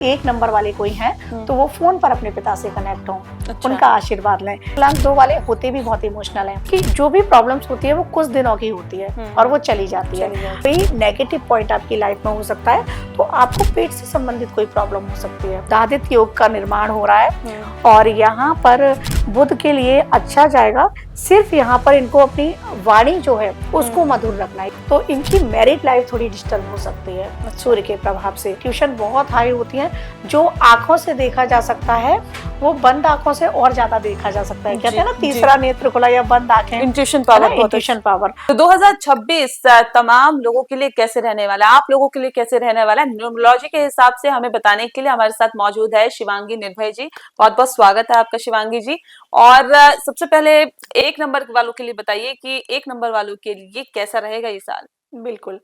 एक नंबर वाले कोई हैं तो वो फोन पर अपने पिता से कनेक्ट हों, अच्छा। उनका आशीर्वाद लें। मूलांक 2 वाले होते भी बहुत इमोशनल हैं कि जो भी प्रॉब्लम्स होती है वो कुछ दिनों की होती है और वो चली जाती है। कोई नेगेटिव पॉइंट आपकी लाइफ में हो सकता है तो आपको पेट से संबंधित कोई प्रॉब्लम हो सकती है। दादित योग का निर्माण हो रहा है और यहाँ पर बुध के लिए अच्छा जाएगा। सिर्फ यहाँ पर इनको अपनी वाणी जो है उसको मधुर रखना है। तो इनकी मैरिड लाइफ थोड़ी डिस्टर्ब हो सकती है सूर्य के प्रभाव से। ट्यूशन बहुत हाई होती है, जो आंखों से देखा जा सकता है वो बंद आंखों से और ज्यादा देखा जा सकता है। कहते हैं ना तीसरा नेत्र खुला या बंद आंखें, इंट्यूशन पावर। Intuition power. तो 2026 तमाम लोगों के लिए कैसे रहने वाला है, आप लोगों के लिए कैसे रहने वाला है, न्यूमरोलॉजी के हिसाब से हमें बताने के लिए हमारे साथ मौजूद है शिवांगी निर्भय जी। बहुत बहुत स्वागत है आपका शिवांगी जी। और सबसे पहले एक नंबर वालों के लिए बताइए कि एक नंबर वालों के लिए कैसा रहेगा ये साल। बिल्कुल,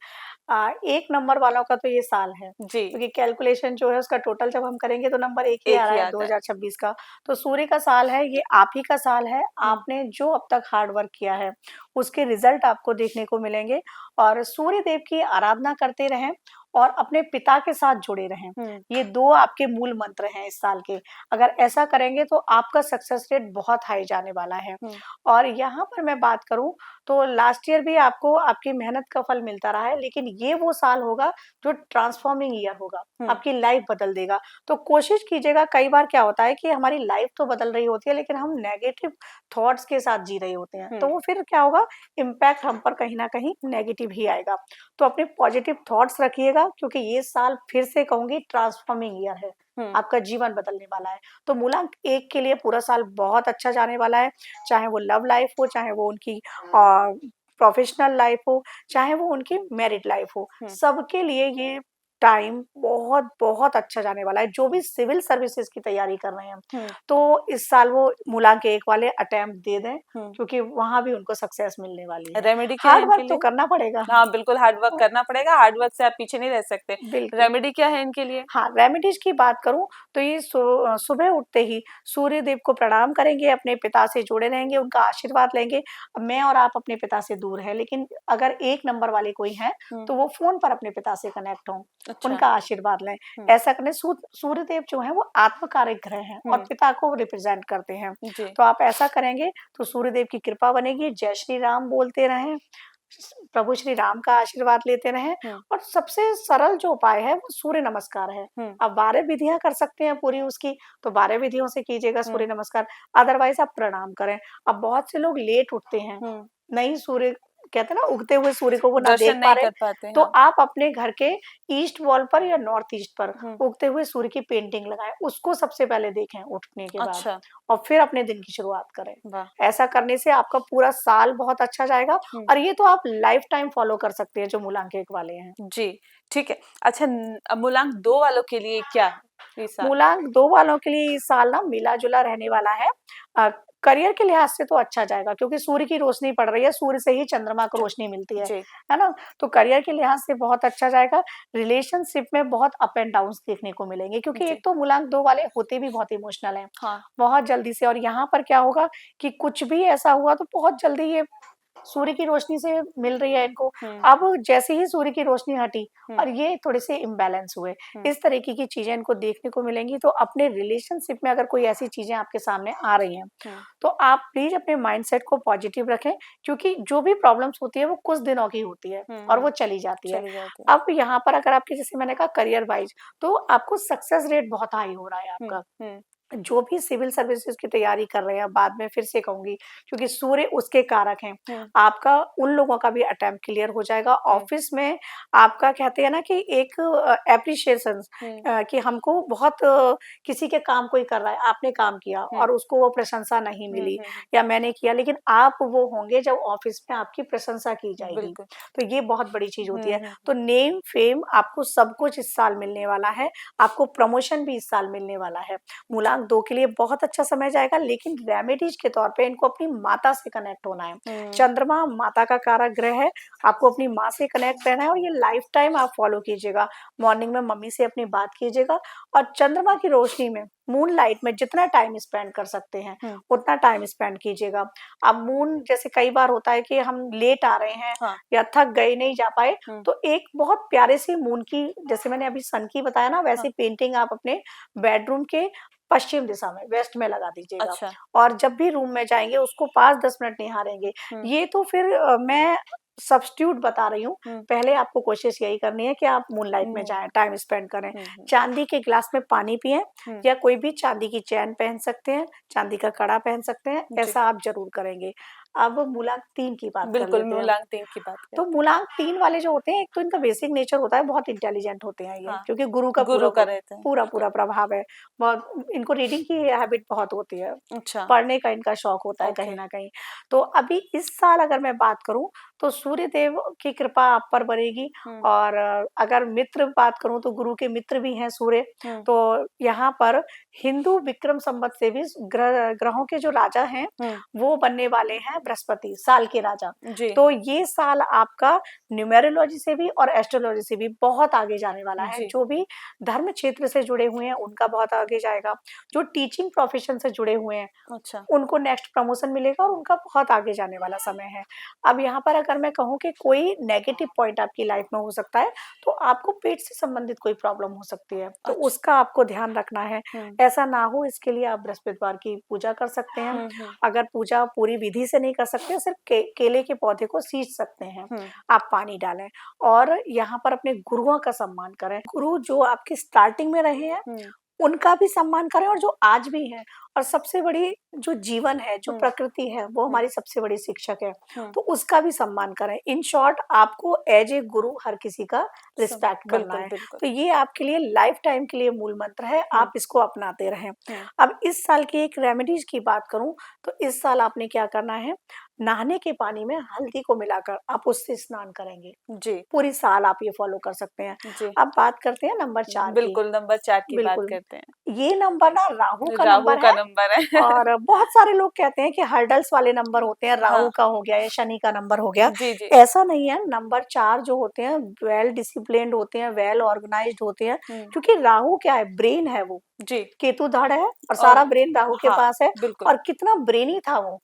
एक नंबर वालों का तो ये साल है जी, क्योंकि कैलकुलेशन जो है उसका टोटल जब हम करेंगे तो नंबर एक ही आ रहा है 2026 का। तो सूर्य का साल है, ये आप ही का साल है। आपने जो अब तक हार्ड वर्क किया है उसके रिजल्ट आपको देखने को मिलेंगे और सूर्य देव की आराधना करते रहें और अपने पिता के साथ जुड़े रहें। ये 2 आपके मूल मंत्र हैं इस साल के। अगर ऐसा करेंगे तो आपका सक्सेस रेट बहुत हाई जाने वाला है। और यहाँ पर मैं बात करूँ तो लास्ट ईयर भी आपको आपकी मेहनत का फल मिलता रहा है, लेकिन ये वो साल होगा जो ट्रांसफॉर्मिंग ईयर होगा, आपकी लाइफ बदल देगा। तो कोशिश कीजिएगा, कई बार क्या होता है कि हमारी लाइफ तो बदल रही होती है लेकिन हम नेगेटिव थॉट्स के साथ जी रहे होते हैं, तो वो फिर क्या होगा, इम्पैक्ट हम पर कहीं ना कहीं नेगेटिव ही आएगा। तो अपने पॉजिटिव थॉट्स रखिएगा क्योंकि ये साल फिर से कहूंगी ट्रांसफॉर्मिंग ईयर है, आपका जीवन बदलने वाला है। तो मूलांक 1 के लिए पूरा साल बहुत अच्छा जाने वाला है, चाहे वो लव लाइफ हो, चाहे वो उनकी प्रोफेशनल लाइफ हो, चाहे वो उनकी मैरिड लाइफ हो, सबके लिए ये टाइम बहुत बहुत अच्छा जाने वाला है। जो भी सिविल सर्विसेज की तैयारी कर रहे हैं तो इस साल वो मूलांक 1 वाले अटेम्प्ट दे दें क्योंकि वहां भी उनको सक्सेस मिलने वाली है। रेमेडी क्या है हार्ड इनके वर्क तो लिए? करना पड़ेगा। हाँ बिल्कुल, हार्ड वर्क करना पड़ेगा, हार्ड वर्क से आप पीछे नहीं रह सकते। बिल्कुल। रेमेडी क्या है इनके लिए? हाँ, रेमेडीज की बात करूँ तो ये सुबह उठते ही सूर्य देव को प्रणाम करेंगे, अपने पिता से जुड़े रहेंगे, उनका आशीर्वाद लेंगे। अब मैं और आप अपने पिता से दूर हैं, लेकिन अगर एक नंबर वाले कोई हैं तो वो फ़ोन पर अपने पिता से कनेक्ट हों, अच्छा। उनका आशीर्वाद लें। ऐसा करने सूर्य देव जो हैं वो आत्मकारक ग्रह हैं और पिता को रिप्रेज़ेंट करते हैं। जी। तो आप ऐसा करेंगे तो सूर्य देव की कृपा बनेगी। जय श्री राम बोलते रहें, प्रभु श्री राम का आशीर्वाद लेते रहें और सबसे सरल जो उपाय है वो सूर्य नमस्कार है। आप 12 विधियां कर सकते हैं पूरी उसकी, तो 12 विधियों से कीजिएगा सूर्य नमस्कार। अदरवाइज आप प्रणाम करें। अब बहुत से लोग लेट उठते हैं, नहीं सूर्य कहते हैं ना उगते हुए सूर्य को वो ना देख दर्शन पा नहीं रहे, कर पाते। तो हाँ। आप अपने घर के ईस्ट वॉल पर या नॉर्थ ईस्ट पर उगते हुए सूर्य की पेंटिंग लगाएं, उसको सबसे पहले देखें उठने के बाद। अच्छा। और फिर अपने दिन की शुरुआत करें। वाह। ऐसा करने से आपका पूरा साल बहुत अच्छा जाएगा और ये तो आप लाइफ टाइम फॉलो कर सकते हैं जो मूलांक 1 वाले हैं। जी, ठीक है। अच्छा, मूलांक 2 वालों के लिए क्या है इस साल? मूलांक 2 वालों के लिए इस साल ना मिला-जुला रहने वाला है। करियर के लिहाज से तो अच्छा जाएगा क्योंकि सूर्य की रोशनी पड़ रही है, सूर्य से ही चंद्रमा को रोशनी मिलती है ना? तो करियर के लिहाज से बहुत अच्छा जाएगा। रिलेशनशिप में बहुत अप एंड डाउन्स देखने को मिलेंगे क्योंकि एक तो मूलांक 2 वाले होते भी बहुत इमोशनल हैं, बहुत जल्दी से। और यहाँ पर क्या होगा कि कुछ भी ऐसा हुआ तो बहुत जल्दी ये सूर्य की रोशनी से मिल रही है इनको। अब जैसे ही सूर्य की रोशनी हटी और ये थोड़े से इम्बैलेंस हुए, इस तरीके की चीजें इनको देखने को मिलेंगी। तो अपने रिलेशनशिप में अगर कोई ऐसी चीजें आपके सामने आ रही हैं तो आप प्लीज अपने माइंडसेट को पॉजिटिव रखें क्योंकि जो भी प्रॉब्लम्स होती है वो कुछ दिनों की होती है और वो चली जाती है। अब यहाँ पर अगर आपके जैसे मैंने कहा करियर वाइज तो आपको सक्सेस रेट बहुत हाई हो रहा है आपका। जो भी सिविल सर्विसेज की तैयारी कर रहे हैं, बाद में फिर से कहूंगी क्योंकि सूर्य उसके कारक हैं, आपका उन लोगों का भी अटेम्प्ट क्लियर हो जाएगा। ऑफिस में आपका कहते हैं ना कि एक एप्रिशिएशन कि हमको बहुत किसी के काम कोई कर रहा है, आपने काम किया और उसको वो प्रशंसा नहीं मिली या मैंने किया, लेकिन आप वो होंगे जब ऑफिस में आपकी प्रशंसा की जाएगी, तो ये बहुत बड़ी चीज होती है। तो नेम फेम आपको सब कुछ इस साल मिलने वाला है, आपको प्रमोशन भी इस साल मिलने वाला है। मूलांक मूलांक 2 के लिए बहुत अच्छा समय जाएगा, लेकिन रेमेडीज के तौर पे इनको अपनी माता से कनेक्ट होना है। चंद्रमा माता का कारक ग्रह है, आपको अपनी माँ से कनेक्ट रहना है और ये लाइफ टाइम आप फॉलो कीजिएगा। मॉर्निंग में मम्मी से अपनी बात कीजिएगा और चंद्रमा की रोशनी में, मून लाइट में जितना टाइम स्पेंड कर सकते हैं उतना टाइम स्पेंड कीजिएगा। अब मून जैसे कई बार होता है कि हम लेट आ रहे हैं या थक गए, नहीं जा पाए, तो एक बहुत प्यारे सी मून की, जैसे मैंने अभी सन की बताया ना, वैसी पेंटिंग आप अपने बेडरूम के पश्चिम दिशा में, वेस्ट में लगा दीजिएगा। अच्छा। और जब भी रूम में जाएंगे उसको 5-10 मिनट निहारेंगे। ये तो फिर मैं सब्स्टिट्यूट बता रही हूँ, पहले आपको कोशिश यही करनी है कि आप मूनलाइट में जाएं, टाइम स्पेंड करें। चांदी के गिलास में पानी पिएं या कोई भी चांदी की चैन पहन सकते हैं, चांदी का कड़ा पहन सकते हैं, ऐसा आप जरूर करेंगे। अब मूलांक 3 की बात कर बिल्कुल, लेते हैं। मूलांक 3 की बात तो करें। मूलांक 3 वाले जो होते हैं, एक तो इनका बेसिक नेचर होता है, बहुत इंटेलिजेंट होते हैं ये, क्योंकि गुरु का रहता है। पूरा प्रभाव है। बहुत इनको रीडिंग की हैबिट बहुत होती है, अच्छा। पढ़ने का इनका शौक होता है कहीं ना कहीं। तो अभी इस साल अगर मैं बात करूं तो सूर्य देव की कृपा आप पर बनेगी। और अगर मित्र बात करूं तो गुरु के मित्र भी हैं सूर्य। तो यहाँ पर हिंदू विक्रम संवत से भी ग्रहों के जो राजा हैं वो बनने वाले हैं बृहस्पति, साल के राजा। तो ये साल आपका न्यूमेरोलॉजी से भी और एस्ट्रोलॉजी से भी बहुत आगे जाने वाला है। जो भी धर्म क्षेत्र से जुड़े हुए हैं उनका बहुत आगे जाएगा, जो टीचिंग प्रोफेशन से जुड़े हुए हैं अच्छा, उनको नेक्स्ट प्रमोशन मिलेगा और उनका बहुत आगे जाने वाला समय है। अब यहाँ पर अगर मैं कहूँ कि कोई नेगेटिव पॉइंट आपकी लाइफ में हो सकता है, तो आपको पेट से संबंधित कोई प्रॉब्लम हो सकती है, तो उसका आपको ध्यान रखना है, ऐसा ना हो। इसके लिए आप बृहस्पतिवार की पूजा कर सकते हैं। अगर पूजा पूरी विधि से नहीं कर सकते, सिर्फ केले के पौधे को सींच सकते हैं, आप पानी डालें और यहाँ पर अपने गुरुओं का सम्मान करें। गुरु जो आपके स्टार्टिंग में रहे हैं उनका भी सम्मान करें और जो आज भी है। और सबसे बड़ी जो जीवन है, जो प्रकृति है, वो हमारी सबसे बड़ी शिक्षक है, तो उसका भी सम्मान करें। इन शॉर्ट आपको एज ए गुरु हर किसी का रिस्पेक्ट करना है। तो ये आपके लिए लाइफ टाइम के लिए मूल मंत्र है, आप इसको अपनाते रहें। अब इस साल की एक रेमेडीज की बात करूं तो इस साल आपने क्या करना है, नहाने के पानी में हल्दी को मिलाकर आप उससे स्नान करेंगे जी। पूरी साल आप ये फॉलो कर सकते हैं जी। अब बात करते हैं नंबर 4 की। बिल्कुल, नंबर 4 की बात करते हैं। ये नंबर ना राहु का नंबर है और बहुत सारे लोग कहते हैं कि हर्डल्स वाले नंबर होते हैं, राहु का हो गया या शनि का नंबर हो गया। जी, जी। ऐसा नहीं है। नंबर 4 जो होते हैं वेल डिसिप्लिन्ड होते हैं, वेल ऑर्गेनाइज्ड होते हैं, क्योंकि राहु क्या है, ब्रेन है वो जी। केतु धड़ है और सारा ब्रेन राहु के पास है। और कितना ब्रेनी था वो,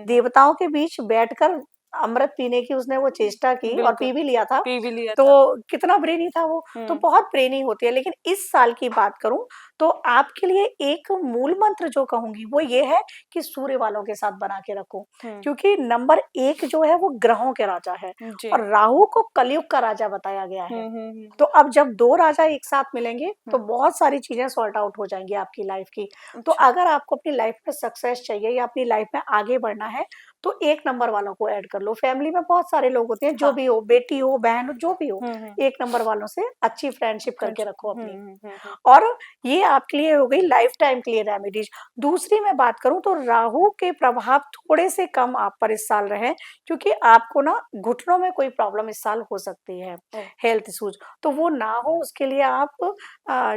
देवताओं के बीच बैठकर अमृत पीने की उसने वो चेष्टा की और पी भी लिया था, तो कितना ब्रेनी था वो। तो बहुत ब्रेनी होती है। लेकिन इस साल की बात करूं तो आपके लिए एक मूल मंत्र जो कहूंगी वो ये है कि सूर्य वालों के साथ बना के रखो, क्योंकि नंबर 1 जो है वो ग्रहों के राजा है और राहु को कलयुग का राजा बताया गया है। तो अब जब 2 राजा एक साथ मिलेंगे तो बहुत सारी चीजें सॉर्ट आउट हो जाएंगी आपकी लाइफ की। तो अगर आपको अपनी लाइफ में सक्सेस चाहिए या अपनी लाइफ में आगे बढ़ना है तो 1 नंबर वालों को ऐड कर लो। फैमिली में बहुत सारे लोग होते हैं, जो भी हो, बेटी हो, बहन हो, जो भी हो, 1 नंबर वालों से अच्छी फ्रेंडशिप करके रखो अपनी। और ये आपके लिए हो गई लाइफ टाइम के लिए रेमेडीज। दूसरी मैं बात करूं तो राहु के प्रभाव थोड़े से कम आप पर इस साल रहे, क्योंकि आपको ना घुटनों में कोई प्रॉब्लम इस साल हो सकती है, हेल्थ इश्यूज, तो वो ना हो उसके लिए आप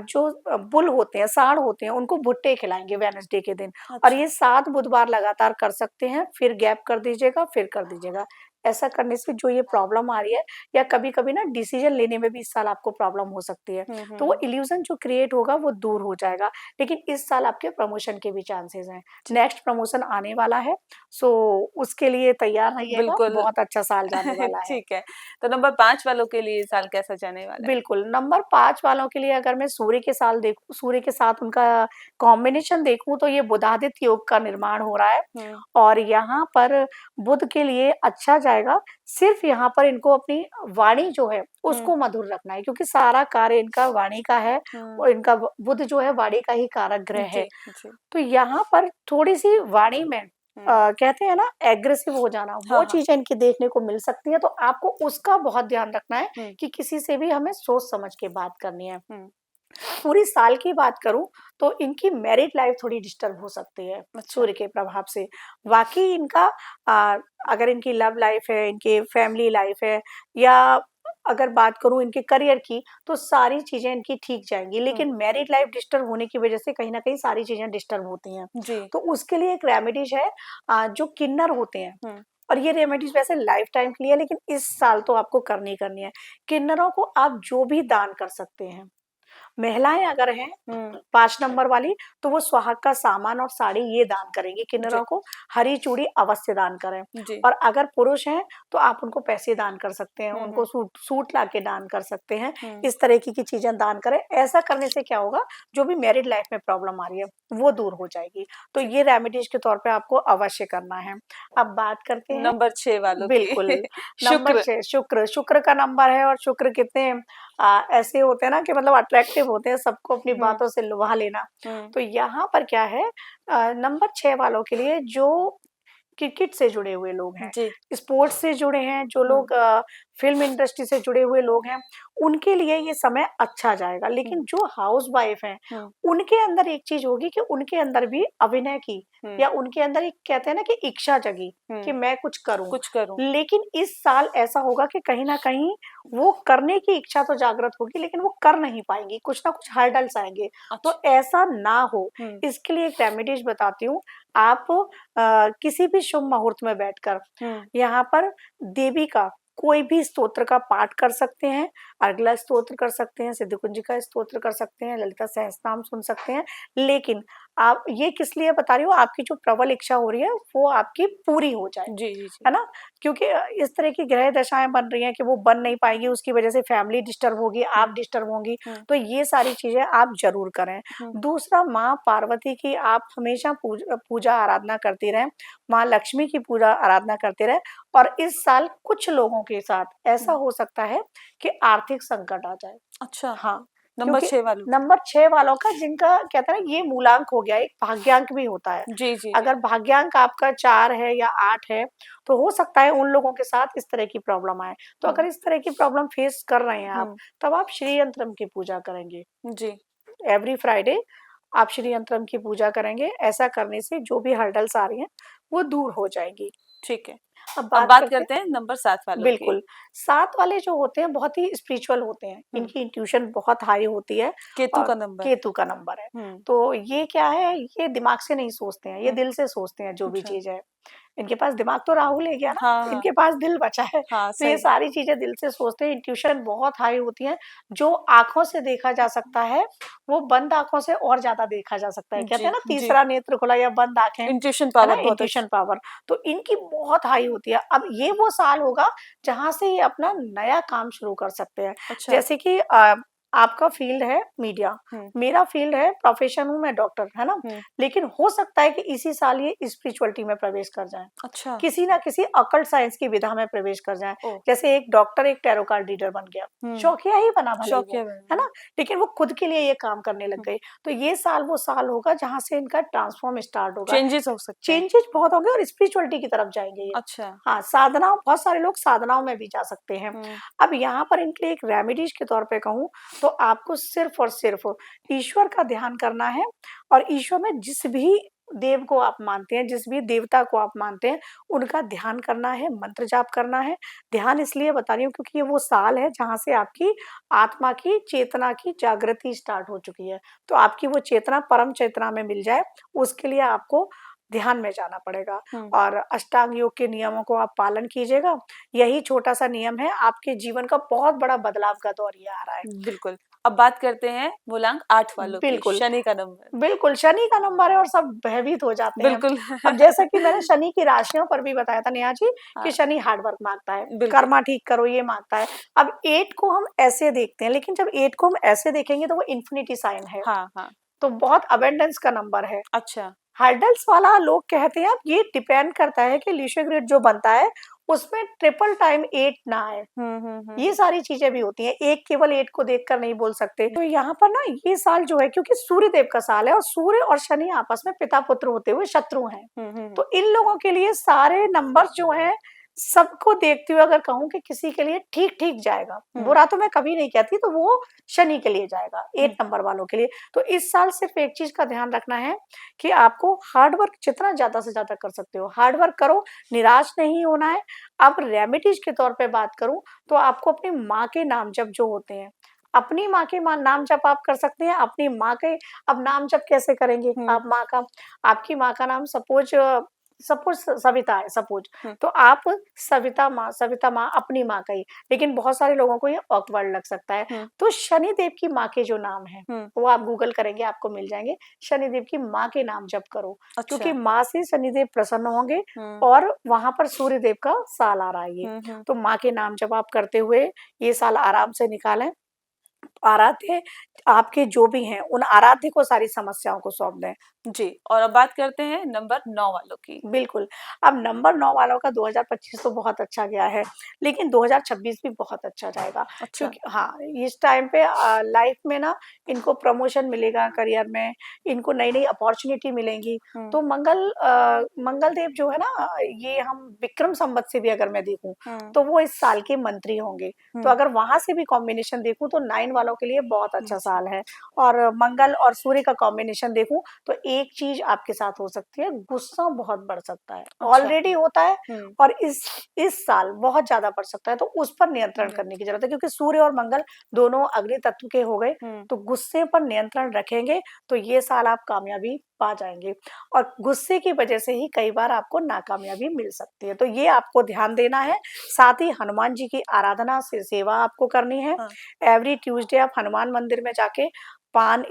जो बुल होते हैं, सांड होते हैं, उनको भुट्टे खिलाएंगे वेडनेसडे के दिन। और ये 7 बुधवार लगातार कर सकते हैं, फिर गैप कर दीजिएगा, फिर कर दीजिएगा। ऐसा करने से जो ये प्रॉब्लम आ रही है या कभी-कभी ना डिसीजन लेने में भी इस साल आपको प्रॉब्लम हो सकती है, तो वो इल्यूजन जो क्रिएट होगा वो दूर हो जाएगा। लेकिन इस साल आपके प्रमोशन के भी चांसेस हैं, नेक्स्ट प्रमोशन आने वाला है, सो उसके लिए तैयार रहिएगा, बहुत अच्छा साल जाने वाला है। ठीक है, तो नंबर 5 वालों के लिए साल कैसा जाने वाला है? बिल्कुल, नंबर 5 वालों के लिए अगर मैं सूर्य के साथ उनका कॉम्बिनेशन देखूं तो ये बुधादित्य योग का निर्माण हो रहा है और यहाँ पर बुध के लिए अच्छा जाएगा। सिर्फ यहाँ पर इनको अपनी वाणी जो है उसको मधुर रखना है, क्योंकि सारा कार्य इनका वाणी का है और इनका बुध जो है वाणी का ही कारक ग्रह है। तो यहाँ पर थोड़ी सी वाणी में कहते हैं ना एग्रेसिव हो जाना, वो चीजें इनकी देखने को मिल सकती है। तो आपको उसका बहुत ध्यान रखना है कि किसी से भी हमें सोच समझ के बात करनी है। पूरी साल की बात करूं तो इनकी मैरिड लाइफ थोड़ी डिस्टर्ब हो सकती है सूर्य के प्रभाव से। बाकी इनका अगर इनकी लव लाइफ है, इनकी फैमिली लाइफ है, या अगर बात करूं इनके करियर की, तो सारी चीजें इनकी ठीक जाएंगी, लेकिन मैरिड लाइफ डिस्टर्ब होने की वजह से कहीं ना कहीं सारी चीजें डिस्टर्ब होती हैं। जी। तो उसके लिए एक रेमेडीज है, जो किन्नर होते हैं, और ये रेमेडीज वैसे लाइफ टाइम के लिए है, लेकिन इस साल तो आपको करनी करनी है। किन्नरों को आप जो भी दान कर सकते हैं, महिलाएं अगर हैं 5 नंबर वाली, तो वो सुहाग का सामान और साड़ी ये दान करेंगी किन्नरों को, हरी चूड़ी अवश्य दान करें। और अगर पुरुष हैं तो आप उनको पैसे दान कर सकते हैं, उनको सूट ला के दान कर सकते हैं, इस तरह की चीजें दान करें। ऐसा करने से क्या होगा, जो भी मैरिड लाइफ में प्रॉब्लम आ रही है वो दूर हो जाएगी। तो ये रेमेडीज के तौर पे आपको अवश्य करना है। अब बात करते हैं नंबर 6 वालों की। बिल्कुल। नंबर 6 शुक्र, शुक्र का नंबर है, और शुक्र कितने ऐसे होते हैं ना कि मतलब अट्रैक्टिव होते हैं, सबको अपनी बातों से लुभा लेना। तो यहाँ पर क्या है, नंबर 6 वालों के लिए जो क्रिकेट से जुड़े हुए लोग हैं, स्पोर्ट्स से जुड़े हैं, जो लोग फिल्म इंडस्ट्री से जुड़े हुए लोग हैं, उनके लिए ये समय अच्छा जाएगा। लेकिन जो हाउस वाइफ हैं, उनके अंदर एक चीज होगी कि उनके अंदर भी अभिनय की, या उनके अंदर एक कहते हैं ना कि इच्छा जगी कि मैं कुछ करूं। लेकिन इस साल ऐसा होगा कि कहीं ना कहीं वो करने की इच्छा तो जागृत होगी, लेकिन वो कर नहीं पाएंगी, कुछ ना कुछ हर्डल्स आएंगे। तो ऐसा ना हो, इसके लिए एक रेमेडीज बताती हूँ। आप किसी भी शुभ मुहूर्त में बैठकर यहाँ पर देवी का कोई भी स्तोत्र का पाठ कर सकते हैं, अर्गला स्तोत्र कर सकते हैं, सिद्ध कुंजिका स्तोत्र कर सकते हैं, ललिता सहस्त्रनाम सुन सकते हैं। लेकिन आप ये किस लिए बता रही हूँ, आपकी जो प्रबल इच्छा हो रही है वो आपकी पूरी हो जाए, है ना। क्योंकि इस तरह की ग्रह दशाएं बन रही हैं कि वो बन नहीं पाएगी, उसकी वजह से फैमिली डिस्टर्ब होगी, आप डिस्टर्ब होंगी। तो ये सारी चीजें आप जरूर करें। दूसरा, माँ पार्वती की आप हमेशा पूजा आराधना करती रहें, माँ लक्ष्मी की पूजा आराधना करते रहे। और इस साल कुछ लोगों के साथ ऐसा हो सकता है कि आर्थिक संकट आ जाए। अच्छा, हाँ, नंबर 6 वालों, नंबर 6 वालों का, जिनका कहते हैं ना ये मूलांक हो गया, एक भाग्यांक भी होता है। अगर भाग्यांक आपका 4 है या 8 है, तो हो सकता है उन लोगों के साथ इस तरह की प्रॉब्लम आए। तो अगर इस तरह की प्रॉब्लम फेस कर रहे हैं आप, तब आप श्री यंत्रम की पूजा करेंगे। एवरी फ्राइडे आप श्री यंत्रम की पूजा करेंगे। ऐसा करने से जो भी हर्डल्स आ रही हैं वो दूर हो जाएगी। ठीक है, अब बात करते हैं नंबर 7 वालों की। बिल्कुल, 7 वाले जो होते हैं बहुत ही स्पिरिचुअल होते हैं, इनकी इंट्यूशन बहुत हाई होती है। केतु का नंबर, केतु का नंबर है। तो ये क्या है, ये दिमाग से नहीं सोचते हैं, ये दिल से सोचते हैं जो भी चीज है। इनके पास दिमाग तो राहु ले गया ना, इनके पास दिल बचा है। तो ये सारी चीजें दिल से सोचते हैं, इंट्यूशन बहुत हाई होती है। जो आंखों से देखा जा सकता है वो बंद आंखों से और ज्यादा देखा जा सकता है। कहते हैं ना तीसरा नेत्र खुला या बंद आंखें, इंट्यूशन पावर तो इनकी बहुत हाई होती है। अब ये वो साल होगा जहां से ये अपना नया काम शुरू कर सकते हैं। जैसे कि आपका फील्ड है मीडिया, मेरा फील्ड है, प्रोफेशन हूँ मैं डॉक्टर, है ना। लेकिन हो सकता है कि इसी साल ये स्पिरिचुअलिटी में प्रवेश कर जाए। अच्छा, किसी ना किसी अकल्ट साइंस की विधा में प्रवेश कर जाए। जैसे एक डॉक्टर एक टैरो कार्ड रीडर बन गया, शौकिया ही बना भले है ना, लेकिन वो खुद के लिए ये काम करने लग गए। तो ये साल वो साल होगा जहां से इनका ट्रांसफॉर्म स्टार्ट होगा, चेंजेस हो सकते हैं, चेंजेस बहुत होंगे और स्पिरिचुअलिटी की तरफ जाएंगे ये। अच्छा, हाँ, साधनाओं, बहुत सारे लोग साधनाओं में भी जा सकते हैं। अब यहाँ पर इनके लिए एक रेमेडीज के तौर पे कहूँ तो आपको सिर्फ और सिर्फ ईश्वर का ध्यान करना है। और ईश्वर में जिस भी देव को आप मानते हैं, जिस भी देवता को आप मानते हैं, उनका ध्यान करना है, मंत्र जाप करना है। ध्यान इसलिए बता रही हूँ क्योंकि ये वो साल है जहां से आपकी आत्मा की चेतना की जागृति स्टार्ट हो चुकी है। तो आपकी वो चेतना परम चेतना में मिल जाए, उसके लिए आपको ध्यान में जाना पड़ेगा। और अष्टांग योग के नियमों को आप पालन कीजिएगा। यही छोटा सा नियम है, आपके जीवन का बहुत बड़ा बदलाव का दौर ये आ रहा है। बिल्कुल। अब बात करते हैं मूलांक 8 वालों की, शनि का नंबर। बिल्कुल, शनि का नंबर है और सब भयभीत हो जाते हैं। बिल्कुल। अब जैसा कि मैंने शनि की राशियों पर भी बताया था नेहा जी, कि शनि हार्ड वर्क मांगता है, कर्मा ठीक करो ये मांगता है। अब 8 को हम ऐसे देखते हैं, लेकिन जब 8 को हम ऐसे देखेंगे तो वो इन्फिनिटी साइन है। तो बहुत अबेंडेंस का नंबर है। अच्छा, हर्डल्स वाला लोग कहते हैं, अब ये डिपेंड करता है कि लीशो ग्रिड जो बनता है उसमें ट्रिपल टाइम 8 ना आए। ये सारी चीजें भी होती हैं, एक केवल 8 को देखकर नहीं बोल सकते। तो यहाँ पर ना ये साल जो है, क्योंकि सूर्य देव का साल है और सूर्य और शनि आपस में पिता पुत्र होते हुए शत्रु हैं। तो इन लोगों के लिए सारे नंबर्स जो हैं सबको देखते हुए अगर कहूँ कि किसी के लिए ठीक-ठीक जाएगा, बुरा तो मैं कभी नहीं कहती, तो वो शनि के लिए जाएगा, 8 नंबर वालों के लिए। तो इस साल सिर्फ़ एक चीज़ का ध्यान रखना है कि आपको हार्ड वर्क जितना ज़्यादा से ज़्यादा कर सकते हो, हार्ड वर्क करो, निराश नहीं होना है। अब रेमेडीज़ के तौर पे बात करूँ, तो आपको अपनी माँ के नाम जप जो होते हैं, अपनी माँ के नाम जप आप कर सकते हैं, अपनी माँ के अब नाम जप कैसे करेंगे? आप माँ का आपकी माँ का नाम सपोज़ सविता है सपोज़, तो आप सविता माँ अपनी माँ का ही, लेकिन बहुत सारे लोगों को ये ऑकवर्ड लग सकता है। तो शनिदेव की माँ के जो नाम हैं, वो आप गूगल करेंगे आपको मिल जाएँगे। शनिदेव की माँ के नाम जप करो, क्योंकि अच्छा। माँ से शनिदेव प्रसन्न होंगे और वहाँ पर सूर्यदेव का साल आ रहा है ये। तो माँ के नाम जप आप करते हुए ये साल आराम से निकालें। आराध्य आपके जो भी हैं, उन आराध्य को सारी समस्याओं को सौंप दें। जी, और अब बात करते हैं नंबर 9 वालों की। बिल्कुल, अब नंबर 9 वालों का 2025 तो बहुत अच्छा गया है, लेकिन 2026 भी बहुत अच्छा जाएगा। अच्छा। क्योंकि हाँ, इस टाइम पे लाइफ में ना इनको प्रमोशन मिलेगा करियर में, इनको नई-नई अपॉर्च्युनिटी मिलेंगी। तो मंगल देव जो है ना, ये हम विक्रम संवत से भी अगर मैं देखूँ, तो वो इस साल के मंत्री होंगे। तो अगर वहाँ से भी कॉम्बिनेशन देखूँ तो 9 वालों के लिए बहुत अच्छा साल है। और मंगल और सूर्य का कॉम्बिनेशन देखूँ तो एक चीज़ आपके साथ हो सकती है, गुस्सा बहुत बढ़ सकता है। अच्छा। ऑलरेडी होता है और इस साल बहुत ज़्यादा बढ़ सकता है, तो उस पर नियंत्रण करने की ज़रूरत है, क्योंकि सूर्य और मंगल दोनों अग्नि तत्व के हो गए, तो गुस्से पर नियंत्रण रखेंगे, तो ये साल आप कामयाबी पा जाएँगे। और गुस्से की वजह से ही कई बार आपको नाकामयाबी मिल सकती है, तो ये आपको ध्यान देना है। साथ ही हनुमान जी की आराधना से सेवा आपको करनी है। एवरी ट्यूसडे आप हनुमान मंदिर में जाके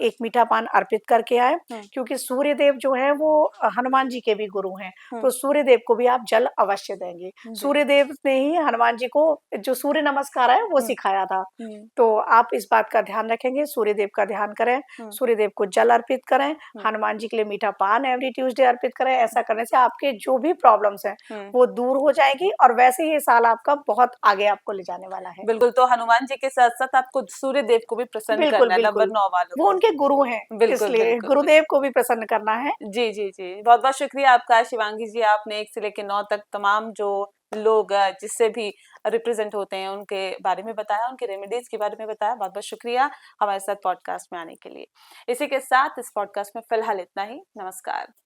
एक मीठा पान अर्पित करके आएँ, क्योंकि सूर्यदेव जो हैं वो हनुमान जी के भी गुरु हैं, तो सूर्यदेव को भी आप जल अवश्य देंगे। सूर्यदेव ने ही हनुमान जी को जो सूर्य नमस्कार है वो सिखाया था। तो आप इस बात का ध्यान रखेंगे, सूर्यदेव का ध्यान करें, सूर्यदेव को जल अर्पित करें, हनुमान जी के लिए मीठा पान एवरी ट्यूसडे अर्पित करें। ऐसा करने से आपके जो भी प्रॉब्लम्स हैं, वो दूर हो जाएँगी और वैसे ही ये साल आपका बहुत आगे आपको ले जाने वाला है। बिल्कुल, तो हनुमान जी के साथ-साथ आपको सूर्य देव को भी प्रसन्न बिल्कुल, करना है, नंबर बिल्कुल। 9 वालों वो को। उनके गुरु हैं, बिल्कुल, इसलिए बिल्कुल, गुरुदेव को भी प्रसन्न करना है। जी, जी, जी। बहुत-बहुत शुक्रिया आपका शिवांगी जी, आपने 1 से लेके 9 तक तमाम जो लोग जिससे भी रिप्रेज़ेंट होते हैं, उनके बारे में बताया, उनके रेमेडीज़ के बारे में बताया। बहुत-बहुत शुक्रिया हमारे साथ पॉडकास्ट में आने के लिए। इसी के साथ इस पॉडकास्ट में फ़िलहाल इतना ही। नमस्कार।